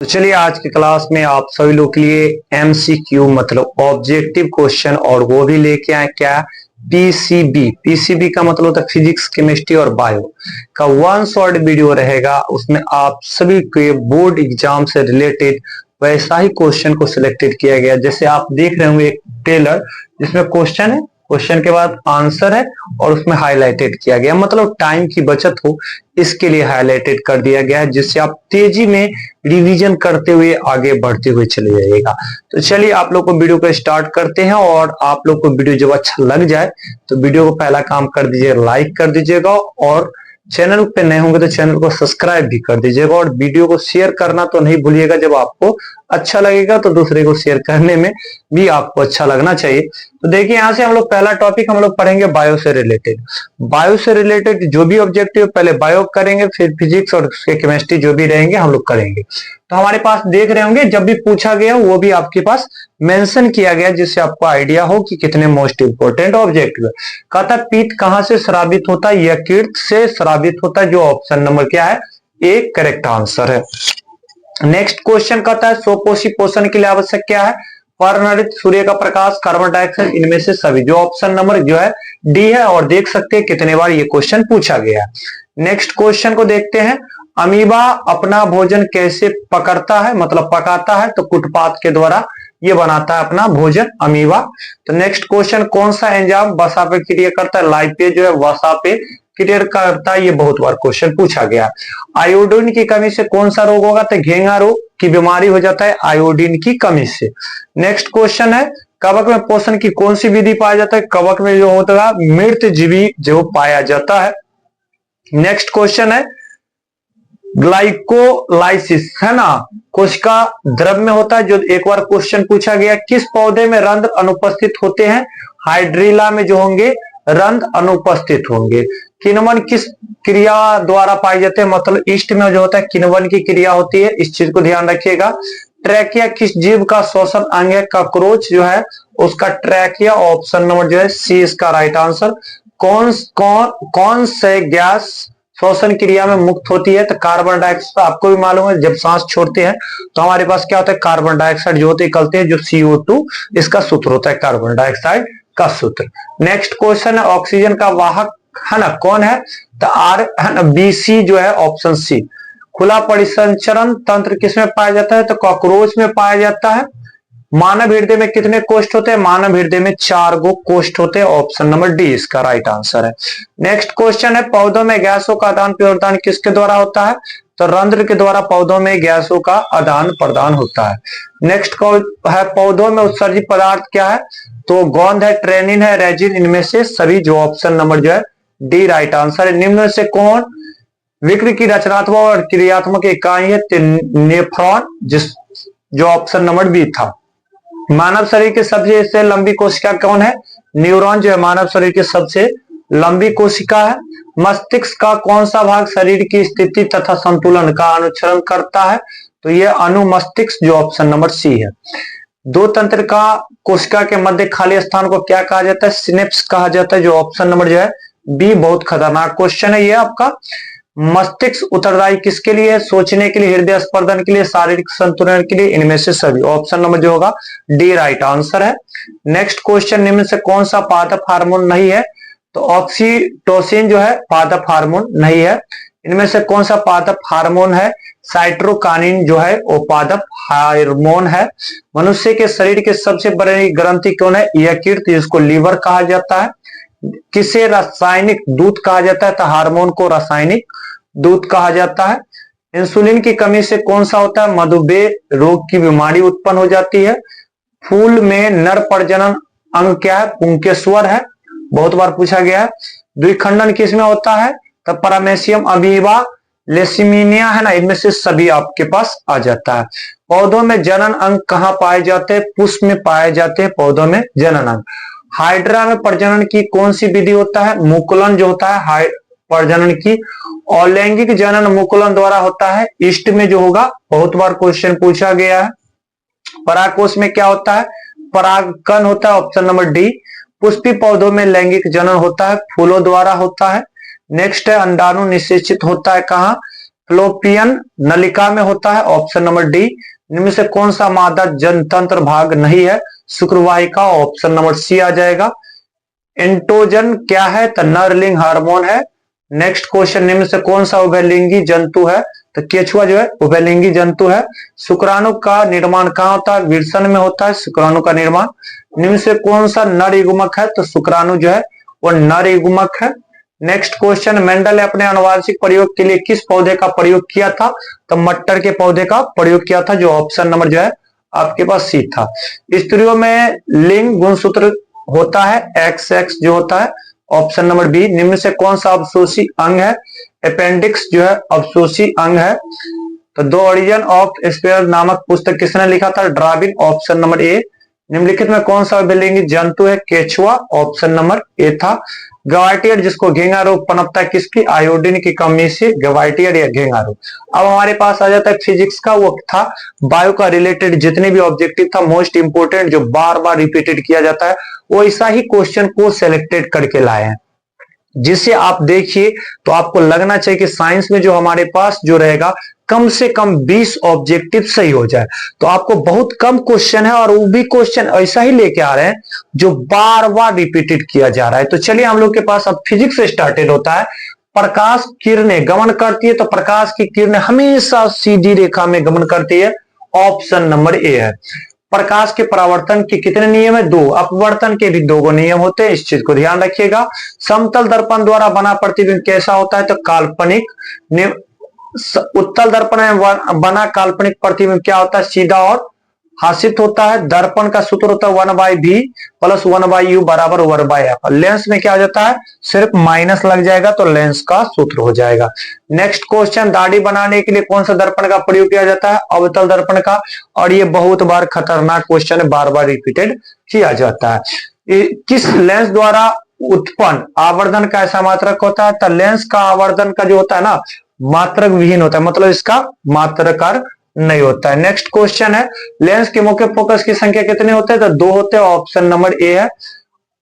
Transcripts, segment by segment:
तो चलिए आज की क्लास में आप सभी लोग के लिए एमसीक्यू मतलब ऑब्जेक्टिव क्वेश्चन और वो भी लेके आए क्या पीसीबी। पीसीबी का मतलब होता है फिजिक्स केमिस्ट्री और बायो का वन शॉर्ट वीडियो रहेगा। उसमें आप सभी के बोर्ड एग्जाम से रिलेटेड वैसा ही क्वेश्चन को सिलेक्टेड किया गया। जैसे आप देख रहे होंगे एक टेलर जिसमें क्वेश्चन है, क्वेश्चन के बाद आंसर है और उसमें हाईलाइटेड किया गया, मतलब टाइम की बचत हो इसके लिए हाईलाइटेड कर दिया गया है, जिससे आप तेजी में रिवीजन करते हुए आगे बढ़ते हुए चले जाइएगा। तो चलिए आप लोग को वीडियो को स्टार्ट करते हैं। और आप लोग को वीडियो जब अच्छा लग जाए तो वीडियो को पहला काम कर दीजिएगा, लाइक कर दीजिएगा और चैनल पे नए होंगे तो चैनल को सब्सक्राइब भी कर दीजिएगा और वीडियो को शेयर करना तो नहीं भूलिएगा। जब आपको अच्छा लगेगा तो दूसरे को शेयर करने में भी आपको अच्छा लगना चाहिए। तो देखिए यहाँ से हम लोग पहला टॉपिक हम लोग पढ़ेंगे बायो से रिलेटेड। बायो से रिलेटेड जो भी ऑब्जेक्टिव पहले बायो करेंगे, फिर फिजिक्स और उसके केमिस्ट्री जो भी रहेंगे हम लोग करेंगे। तो हमारे पास देख रहे होंगे जब भी पूछा गया वो भी आपके पास मेंशन किया गया, जिससे आपको आइडिया हो कि कितने मोस्ट इंपोर्टेंट ऑब्जेक्टिव है। कहता पित्त कहां से स्रावित होता है? यकृत से स्रावित होता है, जो ऑप्शन नंबर क्या है एक करेक्ट आंसर है। नेक्स्ट क्वेश्चन कहता है स्वपोषी पोषण के लिए आवश्यक क्या है? पर्णरित, सूर्य का प्रकाश, कार्बन डाइऑक्साइड, इनमें से सभी, जो ऑप्शन नंबर जो है डी है। और देख सकते हैं कितने बार ये क्वेश्चन पूछा गया है। नेक्स्ट क्वेश्चन को देखते हैं। अमीबा अपना भोजन कैसे पकड़ता है मतलब पकाता है? तो कुटपात के द्वारा ये बनाता है अपना भोजन अमीबा। तो नेक्स्ट क्वेश्चन कौन सा एंजाइम वसा पे क्रिया करता है? लाइपेज जो है वसा पे क्रिया करता है, ये बहुत बार क्वेश्चन पूछा गया। आयोडीन की कमी से कौन सा रोग होगा? तो घेंगा रोग की बीमारी हो जाता है आयोडीन की कमी से। नेक्स्ट क्वेश्चन है कवक में पोषण की कौन सी विधि पाया जाता है? कवक में जो होता है मृत जीवी जो पाया जाता है। नेक्स्ट क्वेश्चन है ग्लाइकोलाइसिस है ना, कोशिका द्रव में होता है, जो एक बार क्वेश्चन पूछा गया। किस पौधे में रंध्र अनुपस्थित होते हैं? हाइड्रीला में जो होंगे रंध्र अनुपस्थित होंगे। किण्वन किस क्रिया द्वारा पाए जाते हैं? मतलब ईस्ट में जो होता है किण्वन की क्रिया होती है, इस चीज को ध्यान रखिएगा। ट्रैकिया किस जीव का श्वसन अंग है? कॉकरोच जो है उसका ट्रैकिया, ऑप्शन नंबर जो है सी इसका राइट आंसर। कौन से गैस श्वसन क्रिया में मुक्त होती है? तो कार्बन डाइऑक्साइड। आपको भी मालूम है जब सांस छोड़ते हैं तो हमारे पास क्या होता है कार्बन डाइऑक्साइड जो होते निकलते हैं, जो CO2 इसका सूत्र होता है कार्बन डाइऑक्साइड का सूत्र। नेक्स्ट क्वेश्चन है ऑक्सीजन का वाहक है ना कौन है? तो आर है ना BC जो है ऑप्शन सी। खुला परिसंचरण तंत्र किसमें पाया जाता है? तो कॉकरोच में पाया जाता है। मानव हृदय में कितने कोष्ठ होते हैं? मानव हृदय में 4 गो कोष्ठ होते हैं, ऑप्शन नंबर डी इसका राइट आंसर है। नेक्स्ट क्वेश्चन है पौधों में गैसों का आदान प्रदान किसके द्वारा होता है? तो रंध्र के द्वारा पौधों में गैसों का आदान प्रदान होता है। नेक्स्ट है पौधों में उत्सर्जित पदार्थ क्या है? तो गोंद है, ट्रेनिन है, रेजिन, इनमें से सभी, जो ऑप्शन नंबर जो है डी राइट आंसर है। निम्न में से कौन विक्र की रचनात्मक और क्रियात्मक इकाई है? नेफ्रॉन, जो ऑप्शन नंबर बी था। मानव शरीर के सबसे लंबी कोशिका कौन है? न्यूरॉन जो है मानव शरीर की सबसे लंबी कोशिका है। मस्तिष्क का कौन सा भाग शरीर की स्थिति तथा संतुलन का अनुसरण करता है? तो ये अनुमस्तिष्क, जो ऑप्शन नंबर सी है। दो तंत्र का कोशिका के मध्य खाली स्थान को क्या कहा जाता है? सिनेप्स कहा जाता है, जो ऑप्शन नंबर जो है बी। बहुत खतरनाक क्वेश्चन है ये आपका। मस्तिष्क उत्तरदायी किसके लिए है? सोचने के लिए, हृदय स्पंदन के लिए, शारीरिक संतुलन के लिए, इनमें से सभी, ऑप्शन नंबर जो होगा डी राइट आंसर है। नेक्स्ट क्वेश्चन निम्न से कौन सा पादप हार्मोन नहीं है? तो ऑक्सीटोसिन जो है पादप हार्मोन नहीं है। इनमें से कौन सा पादप हार्मोन है? साइटोकाइनिन जो है वो पादप हार्मोन है। मनुष्य के शरीर के सबसे बड़ी ग्रंथि कौन है? यकृत, जिसको लीवर कहा जाता है। किसे रासायनिक दूत कहा जाता है? तो हार्मोन को रासायनिक दूत कहा जाता है। इंसुलिन की कमी से कौन सा होता है? मधुमेह रोग की बीमारी उत्पन्न हो जाती है। फूल में नर प्रजनन अंग क्या है? पुंकेश्वर है, बहुत बार पूछा गया है। द्विखंडन किसमें होता है? तो पैरामेसियम, अमीबा, लेसिमिनिया है ना, इनमें से सभी आपके पास आ जाता है। पौधों में जनन अंग कहाँ पाए जाते हैं? पुष्प में पाए जाते हैं पौधों में जनन अंग। हाइड्रा में प्रजनन की कौन सी विधि होता है? मुकुलन जो होता है प्रजनन की। और लैंगिक जनन मुकुलन द्वारा होता है। ईस्ट में जो होगा बहुत बार क्वेश्चन पूछा गया है। परागकोश में क्या होता है? परागकण होता है, ऑप्शन नंबर डी। पुष्पी पौधों में लैंगिक जनन होता है, फूलों द्वारा होता है। नेक्स्ट है अंडाणु निषेचित होता है कहाँ? फ्लोपियन नलिका में होता है, ऑप्शन नंबर डी। इनमें से कौन सा मादा जनतंत्र भाग नहीं है, शुक्रवाहिका, ऑप्शन नंबर सी आ जाएगा। एंट्रोजन क्या है, तो नरलिंग हार्मोन है। नेक्स्ट क्वेश्चन, निम्न से कौन सा उभयलिंगी जंतु है, तो केचुआ जो है उभयलिंगी जंतु है। शुक्राणु का निर्माण कहाँ होता है, विरसन में होता है शुक्राणु का निर्माण। निम्न से कौन सा नर युग्मक है, तो शुक्राणु जो है वो नर युग्मक है। नेक्स्ट क्वेश्चन, मेंडल ने अपने आनुवांशिक प्रयोग के लिए किस पौधे का प्रयोग किया था, तो मट्टर के पौधे का प्रयोग किया था, जो ऑप्शन नंबर जो है आपके पास सी था। स्त्रियों में लिंग गुणसूत्र होता है, एक्स एक्स जो होता है, ऑप्शन नंबर बी। निम्न से कौन सा अवशोषी अंग है, अपेंडिक्स जो है अवशोषी अंग है। तो द ओरिजिन ऑफ स्पेयर नामक पुस्तक किसने लिखा था, ड्राविन, ऑप्शन नंबर ए। निम्नलिखित में कौन सा उभयलिंगी जंतु है, केचुआ, ऑप्शन नंबर ए था। गवाइटियर जिसको घेंगा रोग पनपता है किसकी, आयोडीन की कमी से गवाइटियर या घेंगा रोग। अब हमारे पास आ जाता है फिजिक्स का, वो था बायो का रिलेटेड जितने भी ऑब्जेक्टिव था मोस्ट इंपोर्टेंट जो बार बार रिपीटेड किया जाता है, वो ऐसा ही क्वेश्चन को सिलेक्टेड करके लाए हैं, जिससे आप देखिए तो आपको लगना चाहिए कि साइंस में जो हमारे पास जो रहेगा कम से कम 20 ऑब्जेक्टिव सही हो जाए। तो आपको बहुत कम क्वेश्चन है और वो भी क्वेश्चन ऐसा ही लेके आ रहे हैं जो बार बार रिपीटेड किया जा रहा है। तो चलिए हम लोग के पास अब फिजिक्स से स्टार्टेड होता है। प्रकाश किरणें गमन करती है, तो प्रकाश की किरणें हमेशा सीधी रेखा में गमन करती है, ऑप्शन नंबर ए है। प्रकाश के परावर्तन के कितने नियम है, 2। अपवर्तन के भी 2 नियम होते हैं, इस चीज को ध्यान रखिएगा। समतल दर्पण द्वारा बना प्रतिबिंब कैसा होता है, तो काल्पनिक। उत्तल दर्पण में बना काल्पनिक प्रतिबिंब क्या होता है, सीधा और हासित होता है। दर्पण का सूत्र होता है 1/v प्लस 1/u बराबर 1/f। लेंस में क्या हो जाता है, सिर्फ माइनस लग जाएगा तो लेंस का सूत्र हो जाएगा। नेक्स्ट क्वेश्चन, दाढ़ी बनाने के लिए कौन सा दर्पण का प्रयोग किया जाता है, अवतल दर्पण का। और ये बहुत बार खतरनाक क्वेश्चन है, बार बार रिपीटेड किया जाता है। किस लेंस द्वारा उत्पन्न आवर्धन का ऐसा मात्रक होता है, तो लेंस का आवर्धन का जो होता है ना मात्रक विहीन होता है, मतलब इसका मात्रकार नहीं होता है। नेक्स्ट क्वेश्चन है, लेंस के मुख्य फोकस की संख्या कितने होते हैं, तो 2 होते हैं, ऑप्शन नंबर ए है।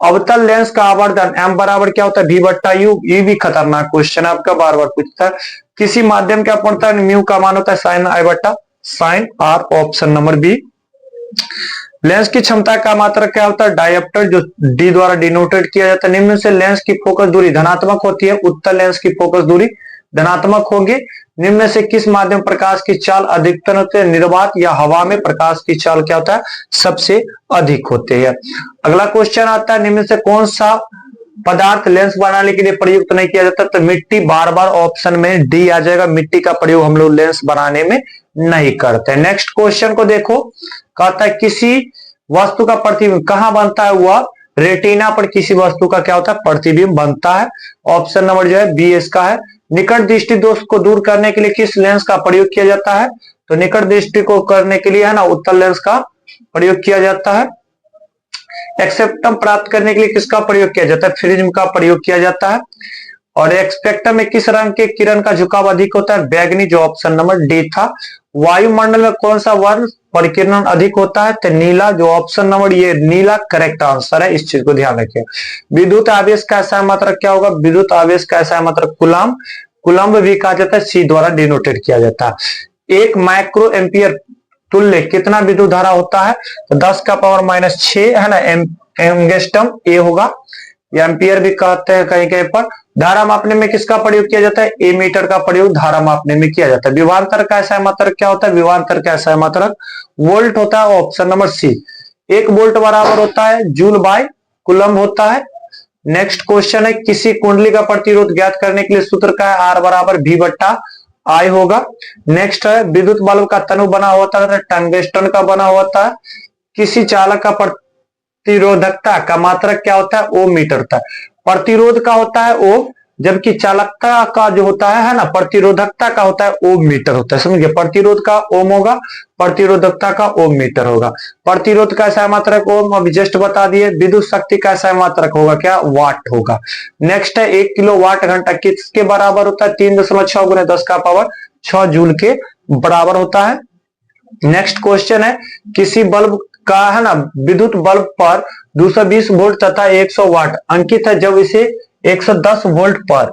अवतल लेंस का आवर्धन m बराबर क्या होता है, v/u। ये भी खतरनाक क्वेश्चन है आपका, बार बार पूछता है। किसी माध्यम क्या पड़ता है, म्यू का मान होता है sin i/sin r, option number B. Lens की क्षमता का मात्रक क्या होता है, डायप्टर, जो d द्वारा डिनोटेड किया जाता है। निम्न से लेंस की फोकस दूरी धनात्मक होती है, उत्तल लेंस की फोकस दूरी धनात्मक होगी। निम्न में से किस माध्यम प्रकाश की चाल अधिकतर होते हैं, निर्वात या हवा में प्रकाश की चाल क्या होता है, सबसे अधिक होते हैं। अगला क्वेश्चन आता है, निम्न से कौन सा पदार्थ लेंस बनाने के लिए प्रयुक्त नहीं किया जाता, तो मिट्टी, बार बार ऑप्शन में डी आ जाएगा। मिट्टी का प्रयोग हम लोग लेंस बनाने में नहीं करते। नेक्स्ट क्वेश्चन को देखो, कहता है किसी वस्तु का प्रतिबिंब कहां बनता है, वह रेटिना पर किसी वस्तु का क्या होता है, प्रतिबिंब बनता है, ऑप्शन नंबर जो है बी इसका है। निकट दृष्टि दोष को दूर करने के लिए किस लेंस का प्रयोग किया जाता है, तो निकट दृष्टि को करने के लिए है ना उत्तल लेंस का प्रयोग किया जाता है। एक्सेप्टम प्राप्त करने के लिए किसका प्रयोग किया जाता है, प्रिज्म का प्रयोग किया जाता है। और एक्सपेक्टम में किस रंग के किरण का झुकाव अधिक होता है, बैगनी, जो ऑप्शन नंबर डी था। वायुमंडल में कौन सा वर्ण परिकिरण अधिक होता है, तो नीला, जो ऑप्शन नंबर ये नीला करेक्ट आंसर है, इस चीज को ध्यान रखिए। विद्युत आवेश का ऐसा मात्रक क्या होगा, विद्युत आवेश का ऐसा मात्रक कूलम्ब, कूलम्ब भी कहा जाता है, सी द्वारा डिनोटेड किया जाता है। 1 माइक्रो एम्पियर तुल्य कितना विद्युत धारा होता है, तो 10⁻⁻6 है ना, एंगस्ट्रम ए होगा, या एम्पियर भी कहते हैं कहीं कहीं पर। धारा मापने में किसका प्रयोग किया जाता है, ए मीटर का प्रयोग धारा मापने में किया जाता है। विभवांतर का ऐसा मात्रक क्या होता है, विभवांतर का ऐसा मात्रक वोल्ट होता है, ऑप्शन नंबर सी। 1 वोल्ट बराबर होता है जूल बाय कूलम्ब होता है। नेक्स्ट क्वेश्चन है, किसी कुंडली का प्रतिरोध ज्ञात करने के लिए सूत्र का है R बराबर V/I होगा। नेक्स्ट है, विद्युत बल्ब का तनु बना होता है टंगस्टन का बना होता है। किसी चालक का प्रतिरोधकता का मात्रक क्या होता है, ओ मीटर होता है। प्रतिरोध का होता है ओ, जबकि चालकता का जो होता है ना प्रतिरोधकता का होता है ओम मीटर होता है, समझिए। प्रतिरोध का ओम होगा, प्रतिरोधकता का ओम मीटर होगा। प्रतिरोध का ऐसा मात्रक ओम, अभी जस्ट बता दिए। विद्युत शक्ति का ऐसा मात्रक होगा क्या, वाट होगा। नेक्स्ट है, 1 किलोवाट घंटा किसके बराबर होता है, 3.6 × 10⁻6 जूल के बराबर होता है। नेक्स्ट क्वेश्चन है, किसी बल्ब का है ना विद्युत बल्ब पर 220 वोल्ट तथा 100 वाट अंकित है, जब इसे 110 वोल्ट पर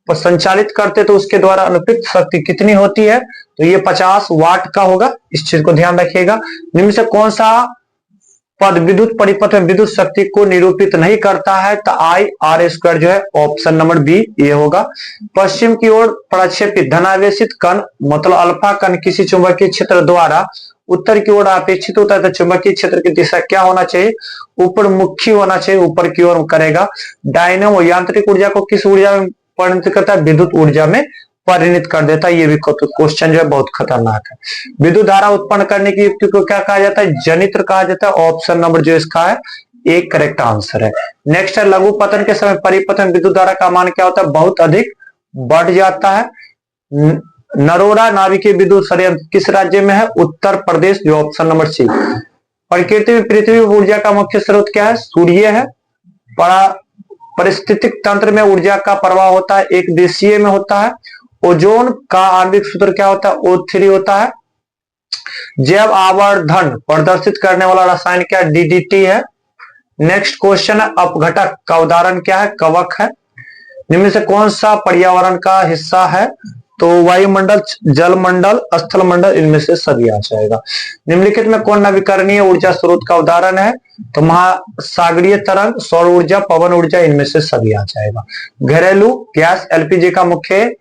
संचालित करते तो उसके द्वारा अनुप्रयुक्त शक्ति कितनी होती है, तो ये 50 वाट का होगा। इस चीज को ध्यान रखिएगा। निम्न से कौन सा पद विद्युत परिपथ में विद्युत शक्ति को निरूपित नहीं करता है, तो आई आर स्क्वायर जो है ऑप्शन नंबर बी ये होगा। पश्चिम की ओर प्रक्षेपित धनावेशित कण मतलब अल्फा कण किसी चुंबकीय क्षेत्र द्वारा उत्तर की ओर अपेक्षित होता है, तो चुंबकीय क्षेत्र की दिशा क्या होना चाहिए, ऊपर मुखी होना चाहिए, ऊपर की ओर करेगा। डायनेमो यांत्रिक ऊर्जा को किस ऊर्जा में परिणत करता है, विद्युत ऊर्जा में परिणत कर देता है। ये भी क्वेश्चन जो है बहुत खतरनाक है। विद्युत धारा उत्पन्न करने की युक्ति को क्या कहा जाता है, जनित्र कहा जाता है। ऑप्शन नंबर जो इसका है एक करेक्ट आंसर है। नेक्स्ट है लघु पतन के समय परिपथ में विद्युत धारा का मान क्या होता है, बहुत अधिक बढ़ जाता है। नरोरा नाभिकीय विद्युत संयंत्र किस राज्य में है, उत्तर प्रदेश, जो ऑप्शन नंबर सी। प्रकृति में पृथ्वी ऊर्जा का मुख्य स्रोत क्या है, सूर्य है। परिस्थितिक तंत्र में ऊर्जा का प्रवाह होता है, एक दिशीय में होता है। ओजोन का आणविक सूत्र क्या होता है, O3 होता है। जैव आवर्धन प्रदर्शित करने वाला रसायन क्या, DDT है। नेक्स्ट क्वेश्चन है अपघटक का उदाहरण क्या है, कवक है। निम्न से कौन सा पर्यावरण का हिस्सा है, तो वायुमंडल, जलमंडल, स्थल मंडल, इनमें से सभी आ जाएगा। निम्नलिखित में कौन नवीकरणीय ऊर्जा स्रोत का उदाहरण है, तो महासागरीय तरंग, सौर ऊर्जा, पवन ऊर्जा, इनमें से सभी आ जाएगा। घरेलू गैस LPG का मुख्य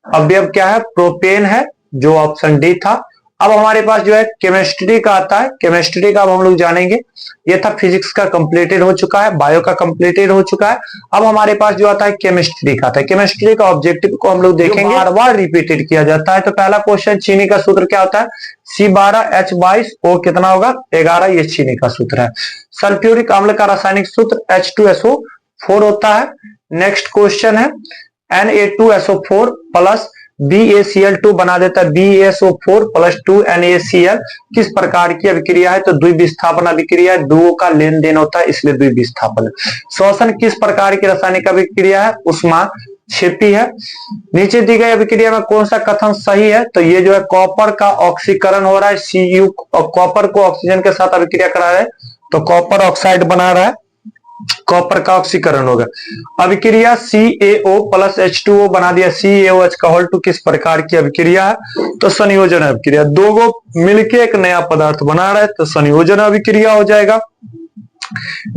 अवयव क्या है, प्रोपेन है, जो ऑप्शन डी था। अब हमारे पास जो है केमिस्ट्री का आता है। केमिस्ट्री का अब हम लोग जानेंगे। ये था फिजिक्स का कंप्लीटेड हो चुका है, बायो का कंप्लीटेड हो चुका है। अब हमारे पास जो आता है केमिस्ट्री का आता है। केमिस्ट्री का ऑब्जेक्टिव को हम लोग देखेंगे, बार बार रिपीटेड किया जाता है। तो पहला क्वेश्चन, चीनी का सूत्र क्या होता है, C12H22O कितना होगा, 11, ये चीनी का सूत्र है। सल्फ्यूरिक अम्ल का रासायनिक सूत्र H2SO4 होता है। नेक्स्ट क्वेश्चन है Na2SO4 प्लस BaCl2 बना देता है BaSO4 प्लस 2NaCl किस प्रकार की अभिक्रिया है, तो द्विविस्थापन अभिक्रिया है। दुओं का लेन देन होता है इसलिए द्विविस्थापन। श्वसन किस प्रकार की रासायनिक अभिक्रिया है, उष्मा क्षेपी है। नीचे दी गई अभिक्रिया में कौन सा कथन सही है, तो ये जो है कॉपर का ऑक्सीकरण हो रहा है। Cu कॉपर को ऑक्सीजन के साथ अभिक्रिया करा रहा है, तो कॉपर ऑक्साइड बना रहा है, कॉपर का ऑक्सीकरण होगा। अभिक्रिया CaO प्लस H2O बना दिया, CaOH का होल टू किस प्रकार की अभिक्रिया है, तो संयोजन अभिक्रिया। दो गो मिलके एक नया पदार्थ बना रहा है, तो संयोजन अभिक्रिया हो जाएगा।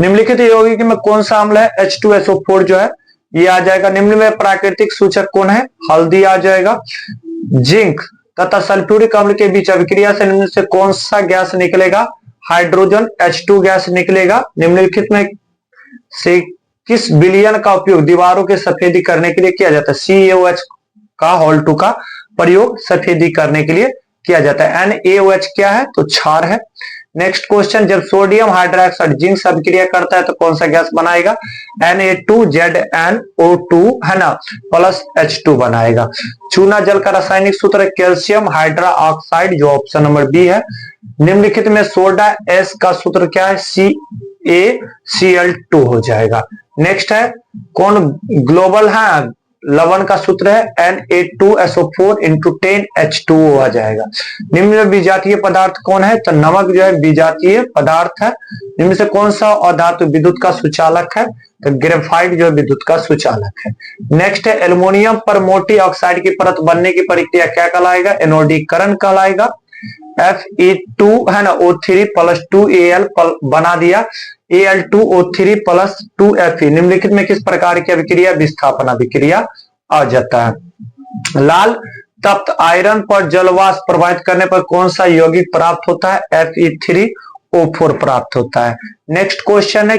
निम्नलिखित यौगिक में कौन सा अम्ल है, H2SO4 जो है ये आ जाएगा। निम्न में प्राकृतिक सूचक कौन है, हल्दी आ जाएगा। जिंक तथा सल्फ्यूरिक अम्ल के बीच अभिक्रिया से निम्न से कौन सा गैस निकलेगा, हाइड्रोजन H2 गैस निकलेगा। निम्नलिखित में से किस विलयन का उपयोग दीवारों के सफेदी करने के लिए किया जाता है, CaOH का होल टू का प्रयोग सफेदी करने के लिए किया जाता है। NaOH क्या है, तो क्षार है। नेक्स्ट क्वेश्चन, जब सोडियम हाइड्रोक्साइड जिंक से अभिक्रिया करता है तो कौन सा गैस बनाएगा, Na2ZnO2 है ना, प्लस H2 बनाएगा। चूना जल का रासायनिक सूत्र कैल्शियम हाइड्रा ऑक्साइड, जो ऑप्शन नंबर बी है। निम्नलिखित में सोडा एस का सूत्र क्या है, CaCl2 हो जाएगा। नेक्स्ट है कौन ग्लोबल है, लवण का सूत्र है Na2SO4 × 10H2O आ जाएगा। निम्न में विजातीय पदार्थ कौन है, तो नमक जो है विजातीय पदार्थ है। निम्न से कौन सा अधातु विद्युत का सुचालक है, तो ग्रेफाइट जो है विद्युत का सुचालक है। नेक्स्ट है एल्युमिनियम पर मोटी ऑक्साइड की परत बनने की प्रक्रिया क्या कहलाएगा, एनोडीकरण कहलाएगा। Fe2 है ना, O3 प्लस 2Al बना दिया, Al2O3 प्लस 2Fe। निम्नलिखित में किस प्रकार की अभिक्रिया, विस्थापन अभिक्रिया आ जाता है। लाल तप्त आयरन पर जलवाष्प प्रवाहित करने पर कौन सा यौगिक प्राप्त होता है, Fe3O4 प्राप्त होता है। नेक्स्ट क्वेश्चन है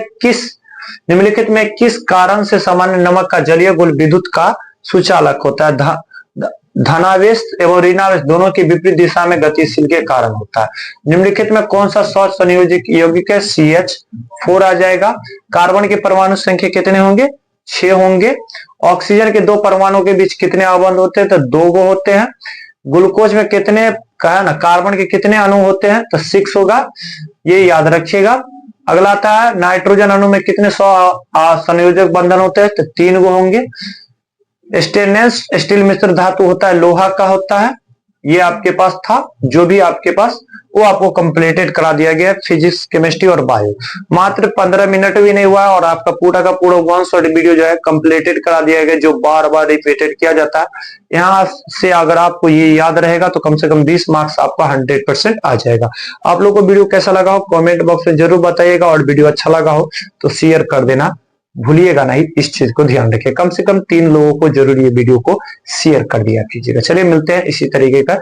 निम्नलिखित में किस कारण से सामान्य नमक का जलीय गुण विद्युत का सुचालक होता है, धनावेश एवं ऋणावेश दोनों की विपरीत दिशा में गतिशील के कारण होता है। निम्नलिखित में कौन सा सौर संयोजक यौगिक है, CH4 आ जाएगा। कार्बन के परमाणु संख्या कितने होंगे, 6 होंगे। ऑक्सीजन के दो परमाणु के बीच कितने आबंध होते हैं, तो 2 गो होते हैं। ग्लूकोज में कितने कहा ना, कार्बन के कितने अणु होते हैं, तो 6 होगा, ये याद रखिएगा। अगला आता है नाइट्रोजन अणु में कितने संयोजक बंधन होते हैं, तो 3 गो होंगे। स्टेनलेस स्टील मिश्र धातु होता है, लोहा का होता है। ये आपके पास था, जो भी आपके पास वो आपको कंप्लीटेड करा दिया गया। फिजिक्स, केमिस्ट्री और बायो मात्र 15 मिनट भी नहीं हुआ और आपका पूरा का पूरा 1 शॉट वीडियो जो है कंप्लीटेड करा दिया गया, जो बार बार रिपीटेड किया जाता है। यहाँ से अगर आपको ये याद रहेगा तो कम से कम 20 मार्क्स आपका 100% आ जाएगा। आप लोग को वीडियो कैसा लगा हो कमेंट बॉक्स में जरूर बताइएगा, और वीडियो अच्छा लगा हो तो शेयर कर देना भूलिएगा नहीं, इस चीज को ध्यान रखिए। कम से कम 3 लोगों को जरूर ये वीडियो को शेयर कर दिया कीजिएगा। चलिए मिलते हैं इसी तरीके का